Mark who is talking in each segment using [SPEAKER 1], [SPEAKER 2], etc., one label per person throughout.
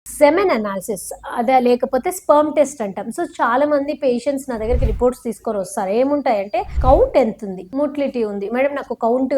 [SPEAKER 1] Semen analysis అదే లేకపోతే sperm test అంటాం. సో చాలా మంది పేషెంట్స్ నా దగ్గరికి రిపోర్ట్స్ తీసుకొని వస్తారు. ఏముంటాయంటే కౌంట్ ఎంత ఉంది, మోటిలిటీ ఉంది, మేడం నాకు కౌంట్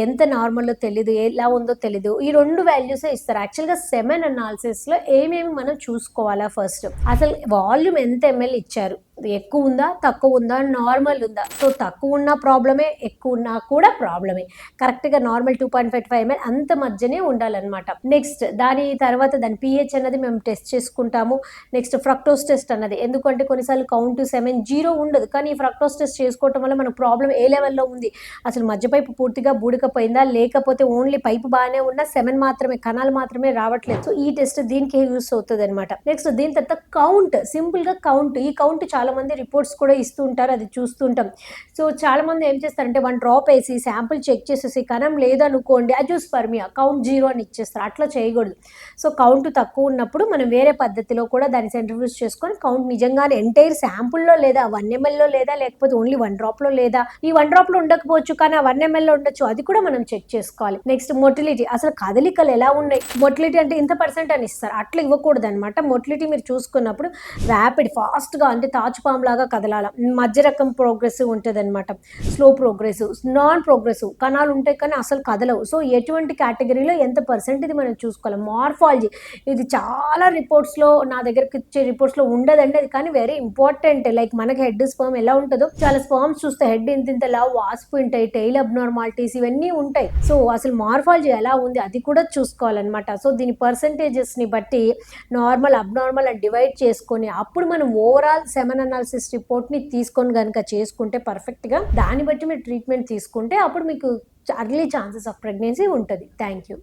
[SPEAKER 1] ఎంత నార్మల్లో తెలీదు, ఎలా ఉందో తెలీదు, ఈ 2 వాల్యూసే ఇస్తారు. యాక్చువల్గా సెమెన్ అనాలిసిస్లో ఏమేమి మనం చూసుకోవాలా, ఫస్ట్ అసలు వాల్యూమ్ ఎంత ఎంఎల్ ఇచ్చారు, ఎక్కువ ఉందా తక్కువ ఉందా, నార్మల్ ఉందా. సో తక్కువ ఉన్న ప్రాబ్లమే, ఎక్కువ ఉన్నా కూడా ప్రాబ్లమే. కరెక్ట్గా నార్మల్ 2.55 ml అంత మధ్యనే ఉండాలన్నమాట. నెక్స్ట్ దాని తర్వాత దాని పిహెచ్ అన్నది మేము టెస్ట్ చేసుకుంటాము. నెక్స్ట్ ఫ్రక్టోస్ టెస్ట్ అన్నది, ఎందుకంటే కొన్నిసార్లు కౌంట్ 7 ఉండదు, కానీ ఫ్రక్టోస్ టెస్ట్ చేసుకోవటం వల్ల మనకు ప్రాబ్లం ఏ లెవెల్లో ఉంది, అసలు మధ్య పైపు పూర్తిగా బూడికపోయిందా, లేకపోతే ఓన్లీ పైపు బాగానే ఉన్న 7 మాత్రమే, కణాలు మాత్రమే రావట్లేదు. సో ఈ టెస్ట్ దీనికి యూస్ అవుతుంది అనమాట. నెక్స్ట్ దీని తర్వాత కౌంట్, సింపుల్గా కౌంట్. ఈ కౌంట్ చాలా మంది రిపోర్ట్స్ కూడా ఇస్తూ ఉంటారు, అది చూస్తుంటాం. సో చాలా మంది ఏం చేస్తారంటే 1 డ్రాప్ వేసి శాంపుల్ చెక్ చేసేసి కణం లేదనుకోండి అజోస్పర్మియా కౌంట్ 0 అని ఇచ్చేస్తారు. అట్లా చేయకూడదు. సో కౌంట్ తక్కువ ఉన్నప్పుడు మనం వేరే పద్ధతిలో కూడా దాన్ని సెంట్రిఫ్యూజ్ చేసుకొని కౌంట్ నిజంగానే ఎంటైర్ శాంపుల్లో లేదా 1 mlలో లేదా లేకపోతే ఓన్లీ 1 డ్రాప్లో లేదా, ఈ 1 డ్రాప్లో ఉండకపోవచ్చు కానీ ఆ 1 mlలో ఉండొచ్చు, అది కూడా మనం చెక్ చేసుకోవాలి. నెక్స్ట్ మొటిలిటీ, అసలు కదలికలు ఎలా ఉన్నాయి, మొటిలిటీ అంటే ఇంత పర్సెంట్ అని ఇస్తారు, అట్లా ఇవ్వకూడదు అనమాట. మొటిలిటీ మీరు చూసుకున్నప్పుడు ర్యాపిడ్ ఫాస్ట్గా అంటే తాచుపాము లాగా కదలాల, మధ్య రకం ప్రోగ్రెసివ్ ఉంటుంది అనమాట, స్లో ప్రోగ్రెసివ్, నాన్ ప్రోగ్రెసివ్, కణాలు ఉంటాయి కానీ అసలు కదలవు. సో ఎటువంటి కేటగిరీలో ఎంత పర్సెంట్ ఇది మనం చూసుకోవాలి. మార్ఫాలజీ, ఇది చాలా రిపోర్ట్స్లో నా దగ్గరికి ఇచ్చే రిపోర్ట్స్లో ఉండదండి, అది కానీ వెరీ ఇంపార్టెంట్. లైక్ మనకి హెడ్ స్పర్మ్ ఎలా ఉంటుందో చాలా స్పర్మ్స్ చూస్తే హెడ్ ఇంతలా వాస్పు ఉంటాయి, టైల్ అబ్నార్మాలిటీస్ ఇవన్నీ ఉంటాయి. సో అసలు మార్ఫాలజీ ఎలా ఉంది అది కూడా చూసుకోవాలన్నమాట. సో దీని పర్సంటేజెస్ని బట్టి నార్మల్ అబ్నార్మల్ అని డివైడ్ చేసుకొని అప్పుడు మనం ఓవరాల్ సెమెన్ అనాలిసిస్ రిపోర్ట్ని తీసుకొని కనుక చేసుకుంటే పర్ఫెక్ట్గా దాన్ని బట్టి మీరు ట్రీట్మెంట్ తీసుకుంటే అప్పుడు మీకు అర్లీ ఛాన్సెస్ ఆఫ్ ప్రెగ్నెన్సీ ఉంటుంది. Thank you.